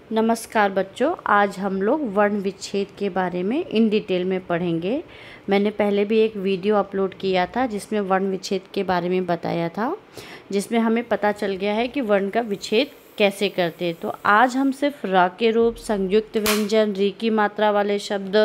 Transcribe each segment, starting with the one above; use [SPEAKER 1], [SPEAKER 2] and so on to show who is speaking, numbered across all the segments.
[SPEAKER 1] नमस्कार बच्चों, आज हम लोग वर्ण विच्छेद के बारे में इन डिटेल में पढ़ेंगे। मैंने पहले भी एक वीडियो अपलोड किया था जिसमें वर्ण विच्छेद के बारे में बताया था, जिसमें हमें पता चल गया है कि वर्ण का विच्छेद कैसे करते हैं। तो आज हम सिर्फ र के रूप, संयुक्त व्यंजन, री की मात्रा वाले शब्द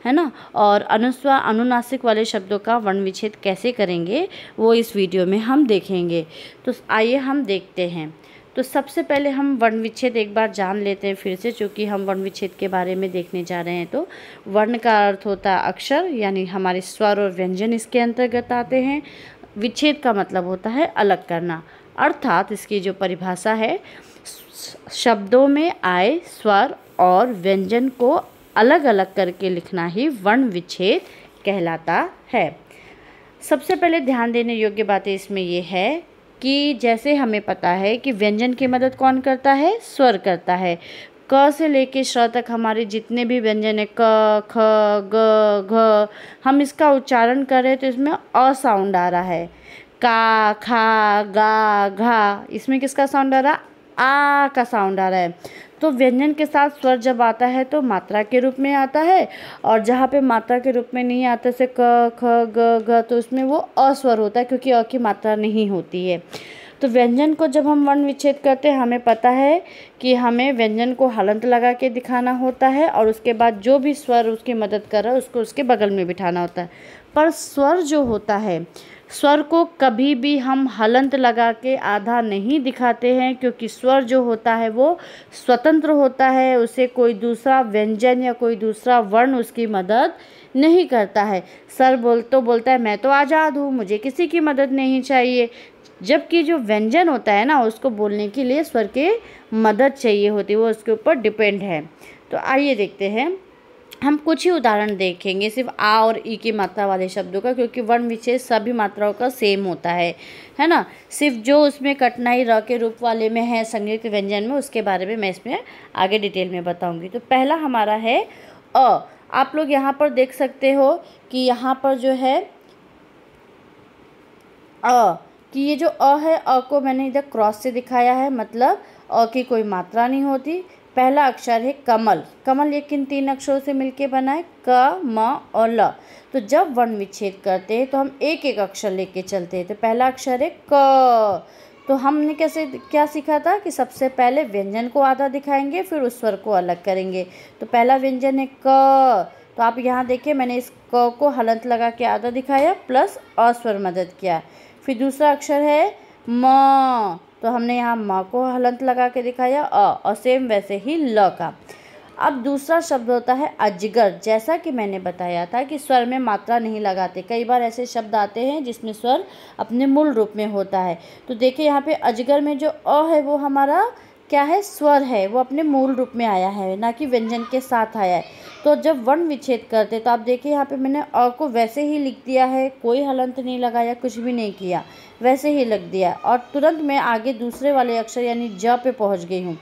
[SPEAKER 1] है ना, और अनुस्वार अनुनासिक वाले शब्दों का वर्ण विच्छेद कैसे करेंगे वो इस वीडियो में हम देखेंगे। तो आइए हम देखते हैं। तो सबसे पहले हम वर्ण विच्छेद एक बार जान लेते हैं फिर से, चूँकि हम वर्ण विच्छेद के बारे में देखने जा रहे हैं। तो वर्ण का अर्थ होता है अक्षर, यानी हमारे स्वर और व्यंजन इसके अंतर्गत आते हैं। विच्छेद का मतलब होता है अलग करना, अर्थात इसकी जो परिभाषा है, शब्दों में आए स्वर और व्यंजन को अलग अलग करके लिखना ही वर्ण विच्छेद कहलाता है। सबसे पहले ध्यान देने योग्य बातें इसमें ये है कि जैसे हमें पता है कि व्यंजन की मदद कौन करता है, स्वर करता है। क से लेके श तक हमारे जितने भी व्यंजन है, क, ख, ग, घ, हम इसका उच्चारण कर रहे हैं तो इसमें अ साउंड आ रहा है। का, खा, गा, घा, इसमें किसका साउंड आ रहा है, आ का साउंड आ रहा है। तो व्यंजन के साथ स्वर जब आता है तो मात्रा के रूप में आता है, और जहाँ पे मात्रा के रूप में नहीं आता, जैसे क, ख, ग, घ, तो उसमें वो अस्वर होता है, क्योंकि अ की मात्रा नहीं होती है। तो व्यंजन को जब हम वर्ण विच्छेद करते हैं, हमें पता है कि हमें व्यंजन को हलंत लगा के दिखाना होता है, और उसके बाद जो भी स्वर उसकी मदद कर रहा है उसको उसके बगल में बिठाना होता है। पर स्वर जो होता है, स्वर को कभी भी हम हलंत लगा के आधा नहीं दिखाते हैं, क्योंकि स्वर जो होता है वो स्वतंत्र होता है, उसे कोई दूसरा व्यंजन या कोई दूसरा वर्ण उसकी मदद नहीं करता है। सर बोलता है मैं तो आज़ाद हूँ, मुझे किसी की मदद नहीं चाहिए, जबकि जो व्यंजन होता है ना, उसको बोलने के लिए स्वर की मदद चाहिए होती है, वो उसके ऊपर डिपेंड है। तो आइए देखते हैं, हम कुछ ही उदाहरण देखेंगे सिर्फ आ और ई की मात्रा वाले शब्दों का, क्योंकि वर्ण विच्छेद सभी मात्राओं का सेम होता है ना। सिर्फ जो उसमें कठिनाई र के रूप वाले में है, संयुक्त व्यंजन में, उसके बारे में मैं इसमें आगे डिटेल में बताऊंगी। तो पहला हमारा है अ। आप लोग यहाँ पर देख सकते हो कि यहाँ पर जो है अ, कि ये जो अ है, अ को मैंने इधर क्रॉस से दिखाया है, मतलब अ की कोई मात्रा नहीं होती। पहला अक्षर है कमल। कमल ये किन तीन अक्षरों से मिलके बना है, क, म और ल। तो जब वर्ण विच्छेद करते हैं तो हम एक एक अक्षर लेके चलते हैं। तो पहला अक्षर है क। तो हमने क्या सीखा था कि सबसे पहले व्यंजन को आधा दिखाएंगे, फिर उस स्वर को अलग करेंगे। तो पहला व्यंजन है क। तो आप यहाँ देखिए, मैंने इस क को हलंत लगा के आधा दिखाया प्लस अस्वर मदद किया। फिर दूसरा अक्षर है म। तो हमने यहाँ म को हलंत लगा के दिखाया और सेम वैसे ही ल का। अब दूसरा शब्द होता है अजगर। जैसा कि मैंने बताया था कि स्वर में मात्रा नहीं लगाते, कई बार ऐसे शब्द आते हैं जिसमें स्वर अपने मूल रूप में होता है। तो देखिए यहाँ पे अजगर में जो अ है वो हमारा क्या है, स्वर है, वो अपने मूल रूप में आया है, ना कि व्यंजन के साथ आया है। तो जब वर्ण विच्छेद करते तो आप देखिए यहाँ पे मैंने अ को वैसे ही लिख दिया है, कोई हलंत नहीं लगाया, कुछ भी नहीं किया, वैसे ही लिख दिया, और तुरंत मैं आगे दूसरे वाले अक्षर यानी ज पे पहुँच गई हूँ।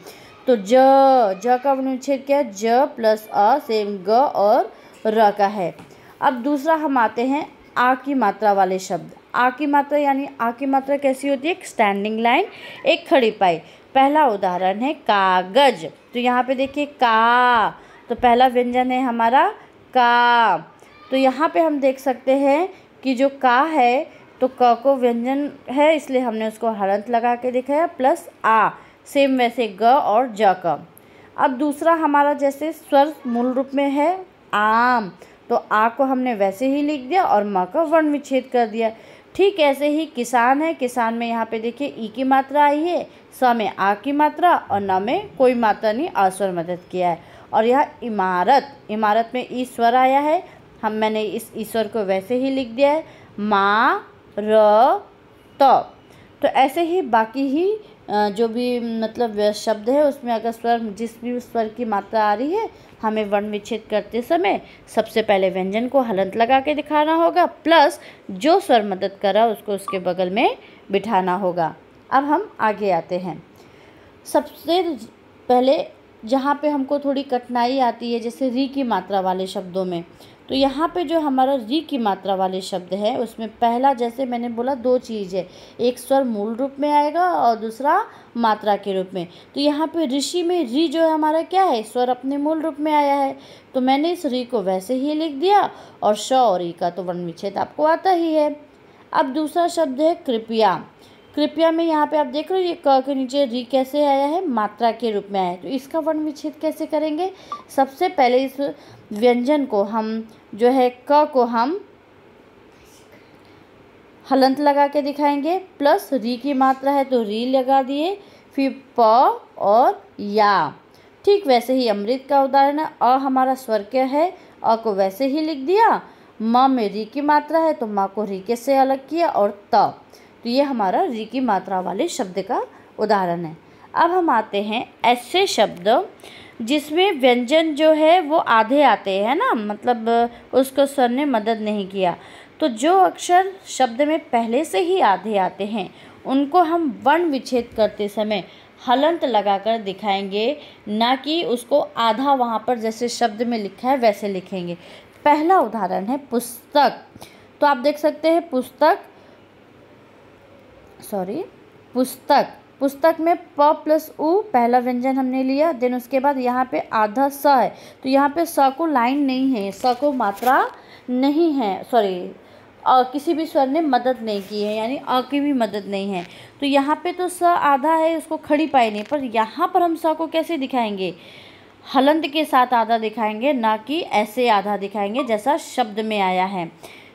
[SPEAKER 1] तो ज का वर्ण विच्छेद क्या है, ज प्लस अ सेम ग और र का है। अब दूसरा हम आते हैं आ की मात्रा वाले शब्द। आ की मात्रा यानी आ की मात्रा कैसी होती है, एक स्टैंडिंग लाइन, एक खड़ी पाई। पहला उदाहरण है कागज। तो यहाँ पे देखिए का, तो पहला व्यंजन है हमारा का। तो यहाँ पे हम देख सकते हैं कि जो का है, तो क को व्यंजन है इसलिए हमने उसको हलंत लगा के दिखाया प्लस आ, सेम वैसे ग और ज का। अब दूसरा हमारा जैसे स्वर मूल रूप में है आम, तो आ को हमने वैसे ही लिख दिया और म का वर्ण विच्छेद कर दिया। ठीक ऐसे ही किसान है। किसान में यहाँ पे देखिए ई की मात्रा आई है, स में आ की मात्रा और न में कोई मात्रा नहीं, अस्वर मदद किया है। और यह इमारत, इमारत में ई स्वर आया है, मैंने इस ईश्वर को वैसे ही लिख दिया है, मा र त। तो ऐसे ही बाकी ही जो भी मतलब शब्द है उसमें अगर स्वर, जिस भी स्वर की मात्रा आ रही है, हमें वर्ण विच्छेद करते समय सबसे पहले व्यंजन को हलंत लगा के दिखाना होगा, प्लस जो स्वर मदद कर रहा है उसको उसके बगल में बिठाना होगा। अब हम आगे आते हैं। सबसे पहले जहाँ पे हमको थोड़ी कठिनाई आती है, जैसे री की मात्रा वाले शब्दों में, तो यहाँ पे जो हमारा री की मात्रा वाले शब्द है उसमें पहला, जैसे मैंने बोला, दो चीज़ है, एक स्वर मूल रूप में आएगा और दूसरा मात्रा के रूप में। तो यहाँ पे ऋषि में री जो है हमारा क्या है, स्वर अपने मूल रूप में आया है, तो मैंने इस री को वैसे ही लिख दिया। और श और ई का तो वर्ण विच्छेद आपको आता ही है। अब दूसरा शब्द है कृपया। कृपया में यहाँ पे आप देख रहे हो ये क के नीचे री कैसे आया है, मात्रा के रूप में आया है। तो इसका वर्ण विच्छेद कैसे करेंगे, सबसे पहले इस व्यंजन को हम जो है क को हम हलंत लगा के दिखाएंगे, प्लस री की मात्रा है तो री लगा दिए, फिर प और या। ठीक वैसे ही अमृत का उदाहरण है, अ हमारा स्वर क्या है, अ को वैसे ही लिख दिया, म में री की मात्रा है तो माँ को री के से अलग किया, और त। तो ये हमारा री की मात्रा वाले शब्द का उदाहरण है। अब हम आते हैं ऐसे शब्द जिसमें व्यंजन जो है वो आधे आते हैं ना, मतलब उसको स्वर ने मदद नहीं किया। तो जो अक्षर शब्द में पहले से ही आधे आते हैं उनको हम वर्ण विच्छेद करते समय हलंत लगाकर दिखाएंगे, ना कि उसको आधा वहाँ पर जैसे शब्द में लिखा है वैसे लिखेंगे। पहला उदाहरण है पुस्तक। तो आप देख सकते हैं पुस्तक पुस्तक में प प्लस उ पहला व्यंजन हमने लिया, देन उसके बाद यहाँ पे आधा स है, तो यहाँ पे स को लाइन नहीं है, स को मात्रा नहीं है, किसी भी स्वर ने मदद नहीं की है, यानी अ की भी मदद नहीं है। तो यहाँ पे तो स आधा है, उसको खड़ी पाई नहीं, पर यहाँ पर हम स को कैसे दिखाएंगे, हलंत के साथ आधा दिखाएंगे, ना कि ऐसे आधा दिखाएंगे जैसा शब्द में आया है।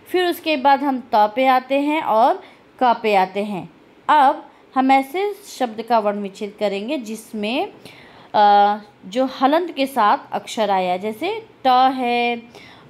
[SPEAKER 1] फिर उसके बाद हम त पे आते हैं और क पे आते हैं। अब हम ऐसे शब्द का वर्ण विच्छेद करेंगे जिसमें जो हलंत के साथ अक्षर आया, जैसे ट है,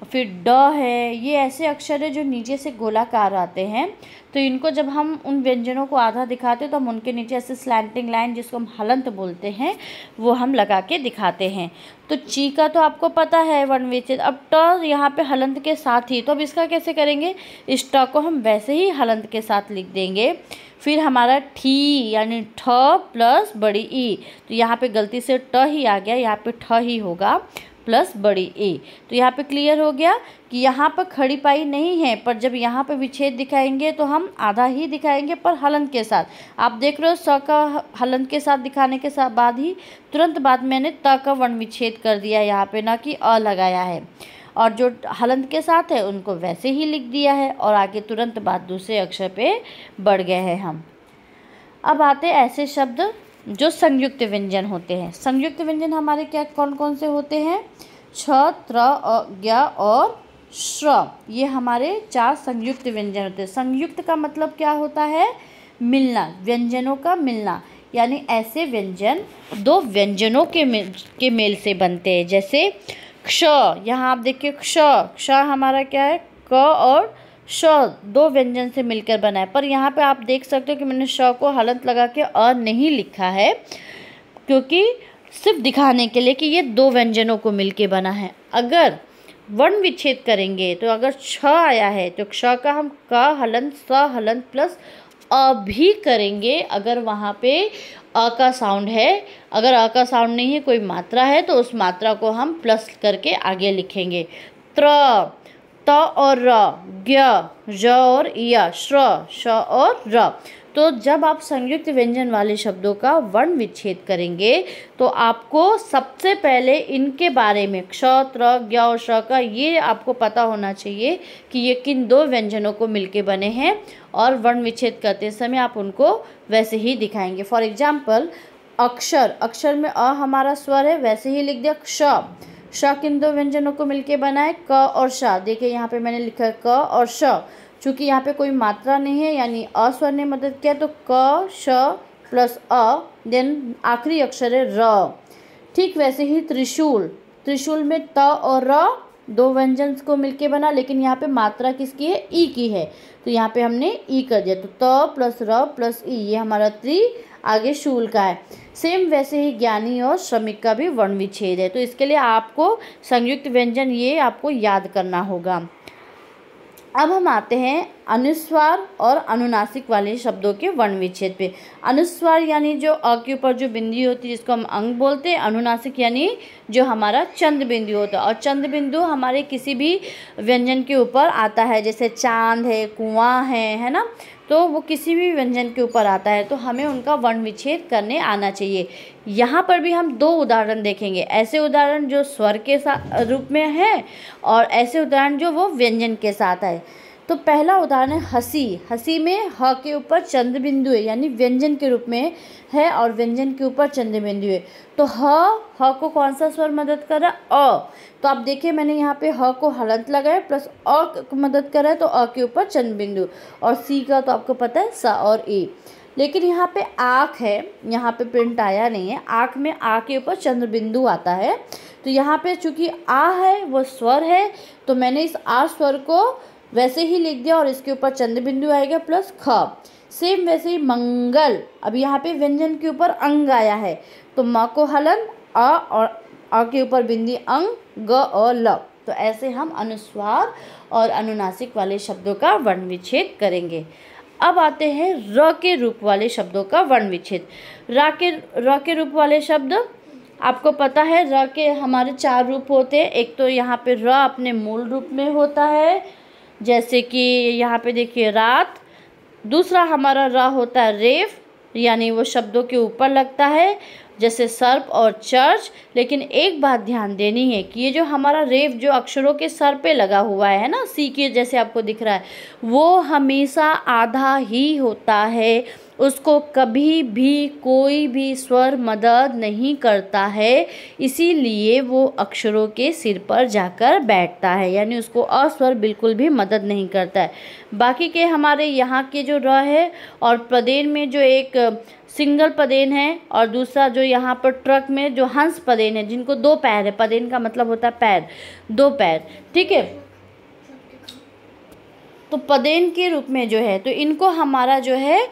[SPEAKER 1] फिर ड है, ये ऐसे अक्षर है जो नीचे से गोलाकार आते हैं। तो इनको जब हम उन व्यंजनों को आधा दिखाते हैं तो हम उनके नीचे ऐसे स्लैंटिंग लाइन, जिसको हम हलंत बोलते हैं, वो हम लगा के दिखाते हैं। तो ची का तो आपको पता है वर्ण विच्छेद। अब ट यहाँ पे हलंत के साथ ही, तो अब इसका कैसे करेंगे, इस ट को हम वैसे ही हलंत के साथ लिख देंगे। फिर हमारा ठी यानी ठ प्लस बड़ी ई, तो यहाँ पे गलती से ट ही आ गया, यहाँ पे ठ ही होगा प्लस बड़ी ए। तो यहाँ पे क्लियर हो गया कि यहाँ पर खड़ी पाई नहीं है, पर जब यहाँ पे विच्छेद दिखाएंगे तो हम आधा ही दिखाएंगे, पर हलंत के साथ। आप देख रहे हो स का हलंत के साथ दिखाने के साथ बाद ही तुरंत बाद मैंने त का वर्ण विच्छेद कर दिया यहाँ पे, ना कि अ लगाया है, और जो हलंत के साथ है उनको वैसे ही लिख दिया है, और आगे तुरंत बाद दूसरे अक्षर पे बढ़ गए हैं हम। अब आते हैं ऐसे शब्द जो संयुक्त व्यंजन होते हैं। संयुक्त व्यंजन हमारे क्या कौन कौन से होते हैं, छ, त्र, ज्ञ और श्र, ये हमारे 4 संयुक्त व्यंजन होते हैं। संयुक्त का मतलब क्या होता है, मिलना, व्यंजनों का मिलना, यानी ऐसे व्यंजन दो व्यंजनों के मेल से बनते हैं। जैसे क्ष, यहाँ आप देखिए क्ष हमारा क्या है, क और श दो व्यंजन से मिलकर बना है, पर यहाँ पे आप देख सकते हो कि मैंने श को हलंत लगा के अ नहीं लिखा है, क्योंकि सिर्फ दिखाने के लिए कि ये दो व्यंजनों को मिलके बना है। अगर वर्ण विच्छेद करेंगे तो अगर छ आया है तो क्ष का हम क हलंत स हलंत प्लस अ भी करेंगे, अगर वहाँ पे अ का साउंड है। अगर अ का साउंड नहीं है, कोई मात्रा है, तो उस मात्रा को हम प्लस करके आगे लिखेंगे। त्र, त और र, ज्ञ, ज और य, श्र, श और र। तो जब आप संयुक्त व्यंजन वाले शब्दों का वर्ण विच्छेद करेंगे तो आपको सबसे पहले इनके बारे में क्ष, त्र, ज्ञ और श का ये आपको पता होना चाहिए कि ये किन दो व्यंजनों को मिलके बने हैं, और वर्ण विच्छेद करते समय आप उनको वैसे ही दिखाएंगे। फॉर एग्जाम्पल अक्षर में अ हमारा स्वर है, वैसे ही लिख दिया क्ष। श किन दो व्यंजनों को मिलके बना है, क और श। देखिए यहाँ पे मैंने लिखा है क और श, चूँकि यहाँ पे कोई मात्रा नहीं है यानी अ स्वर ने मदद किया, तो क श प्लस अ, देन आखिरी अक्षर है र। ठीक वैसे ही त्रिशूल में त और र दो व्यंजन को मिलके बना, लेकिन यहाँ पे मात्रा किसकी है, ई की है, तो यहाँ पे हमने ई कर दिया, तो त प्लस र प्लस ई, ये हमारा आगे शूल का है। सेम वैसे ही ज्ञानी और श्रमिक का भी वर्ण विच्छेद है। तो इसके लिए आपको संयुक्त व्यंजन ये आपको याद करना होगा। अब हम आते हैं अनुस्वार और अनुनासिक वाले शब्दों के वर्ण विच्छेद पे। अनुस्वार यानी जो अ के ऊपर जो बिंदु होती है जिसको हम अंग बोलते हैं। अनुनासिक यानी जो हमारा चंद्र बिंदु होता है, और चंद्र बिंदु हमारे किसी भी व्यंजन के ऊपर आता है, जैसे चांद है, कुआं है ना, तो वो किसी भी व्यंजन के ऊपर आता है, तो हमें उनका वर्ण विच्छेद करने आना चाहिए। यहाँ पर भी हम दो उदाहरण देखेंगे, ऐसे उदाहरण जो स्वर के रूप में है और ऐसे उदाहरण जो वो व्यंजन के साथ है। तो पहला उदाहरण है हंसी। हंसी में ह के ऊपर चंद्र बिंदु है, यानी व्यंजन के रूप में है और व्यंजन के ऊपर चंद्र बिंदु है। तो ह को कौन सा स्वर मदद कर रहा है? अ। तो आप देखिए मैंने यहाँ पे ह को हलंत लगाया प्लस अ को मदद कर रहा है, तो अ के ऊपर चंद्र बिंदु। और सी का तो आपको पता है स और ए। लेकिन यहाँ पे आँख है, यहाँ पे प्रिंट आया नहीं है। आँख में आ के ऊपर चंद्र बिंदु आता है, तो यहाँ पे चूंकि आ है वो स्वर है, तो मैंने इस आ स्वर को वैसे ही लिख दिया और इसके ऊपर चंद्र बिंदु आएगा प्लस ख। सेम वैसे ही मंगल, अब यहाँ पे व्यंजन के ऊपर अंग आया है, तो म को हलन अ और अ के ऊपर बिंदी अंग ग और ल। तो ऐसे हम अनुस्वार और अनुनासिक वाले शब्दों का वर्ण विच्छेद करेंगे। अब आते हैं र के रूप वाले शब्दों का वर्ण विच्छेद। र के रूप वाले शब्द आपको पता है, र के हमारे 4 रूप होते हैं। एक तो यहाँ पे र अपने मूल रूप में होता है, जैसे कि यहाँ पे देखिए रात। दूसरा हमारा र होता है रेफ, यानी वो शब्दों के ऊपर लगता है, जैसे सर्प और चर्च। लेकिन एक बात ध्यान देनी है कि ये जो हमारा रेफ जो अक्षरों के सर पे लगा हुआ है ना, सी के जैसे आपको दिख रहा है, वो हमेशा आधा ही होता है। उसको कभी भी कोई भी स्वर मदद नहीं करता है, इसीलिए वो अक्षरों के सिर पर जाकर बैठता है, यानी उसको अस्वर बिल्कुल भी मदद नहीं करता है। बाकी के हमारे यहाँ के जो र है और पदेन में जो एक सिंगल पदेन है और दूसरा जो यहाँ पर ट्रक में जो हंस पदेन है, जिनको 2 पैर है, पदेन का मतलब होता है पैर, 2 पैर, ठीक है। तो पदेन के रूप में जो है, तो इनको हमारा जो है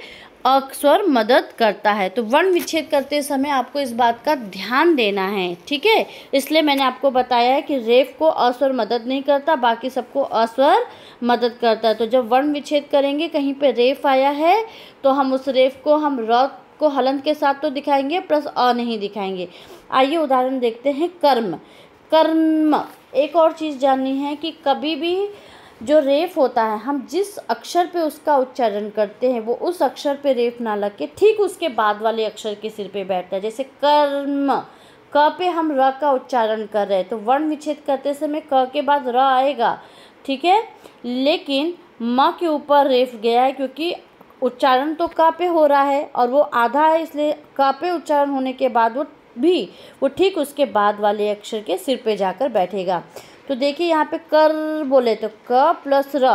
[SPEAKER 1] अक्सर मदद करता है। तो वर्ण विच्छेद करते समय आपको इस बात का ध्यान देना है, ठीक है। इसलिए मैंने आपको बताया है कि रेफ को अस्वर मदद नहीं करता, बाकी सबको अस्वर मदद करता है। तो जब वर्ण विच्छेद करेंगे, कहीं पे रेफ आया है, तो हम उस रेफ को हम र को हलंत के साथ तो दिखाएंगे प्लस अ नहीं दिखाएंगे। आइए उदाहरण देखते हैं। कर्म। कर्म, एक और चीज़ जाननी है कि कभी भी जो रेफ होता है, हम जिस अक्षर पे उसका उच्चारण करते हैं वो उस अक्षर पे रेफ ना लग के ठीक उसके बाद वाले अक्षर के सिर पे बैठता है। जैसे कर्म, क पे हम र का उच्चारण कर रहे हैं, तो वर्ण विच्छेद करते समय क के बाद र आएगा, ठीक है। लेकिन म के ऊपर रेफ गया है, क्योंकि उच्चारण तो क पे हो रहा है और वो आधा है, इसलिए क पे उच्चारण होने के बाद वो ठीक उसके बाद वाले अक्षर के सिर पे जाकर बैठेगा। तो देखिए यहाँ पे कर बोले तो क प्लस र,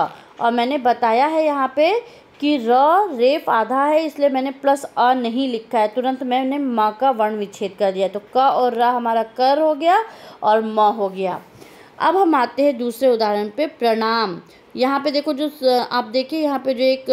[SPEAKER 1] और मैंने बताया है यहाँ पे कि र रेफ आधा है, इसलिए मैंने प्लस अ नहीं लिखा है, तुरंत मैंने म का वर्ण विच्छेद कर दिया। तो क और र हमारा कर हो गया और म हो गया। अब हम आते हैं दूसरे उदाहरण पे, प्रणाम। यहाँ पे देखो, जो आप देखिए यहाँ पे जो एक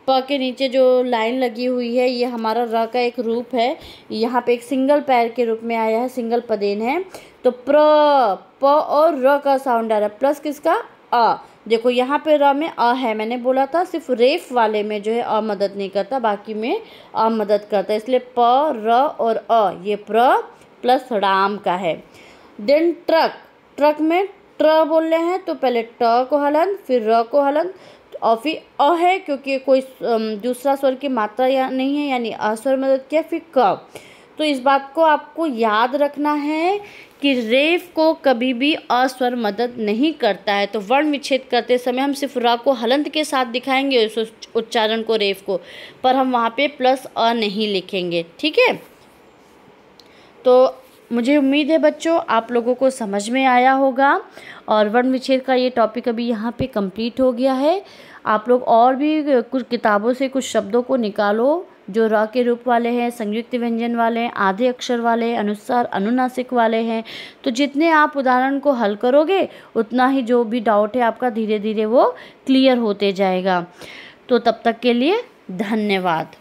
[SPEAKER 1] प के नीचे जो लाइन लगी हुई है, ये हमारा र का एक रूप है। यहाँ पे एक सिंगल पैर के रूप में आया है, सिंगल पदेन है। तो प और र का साउंड आ रहा है, प्लस किसका? अ। देखो यहाँ पे र में अ है, मैंने बोला था सिर्फ रेफ वाले में जो है अ मदद नहीं करता, बाकी में अ मदद करता है, इसलिए प र और अ, ये प्र प्लस राम का है। Then truck. ट्रक में ट्र बोल रहे हैं, तो पहले ट को हलन, फिर र को हलन और फिर अ है, क्योंकि कोई दूसरा स्वर की मात्रा या नहीं है, यानी अ स्वर मदद किया, फिर क। तो इस बात को आपको याद रखना है कि रेफ को कभी भी अस्वर मदद नहीं करता है। तो वर्ण विच्छेद करते समय हम सिर्फ र को हलंत के साथ दिखाएंगे उस उच्चारण को, रेफ को, पर हम वहाँ पे प्लस अ नहीं लिखेंगे, ठीक है। तो मुझे उम्मीद है बच्चों आप लोगों को समझ में आया होगा, और वर्ण विच्छेद का ये टॉपिक अभी यहाँ पे कंप्लीट हो गया है। आप लोग और भी कुछ किताबों से कुछ शब्दों को निकालो जो र के रूप वाले हैं, संयुक्त व्यंजन वाले हैं, आधे अक्षर वाले हैं, अनुस्वार अनुनासिक वाले हैं। तो जितने आप उदाहरण को हल करोगे, उतना ही जो भी डाउट है आपका धीरे धीरे वो क्लियर होते जाएगा। तो तब तक के लिए धन्यवाद।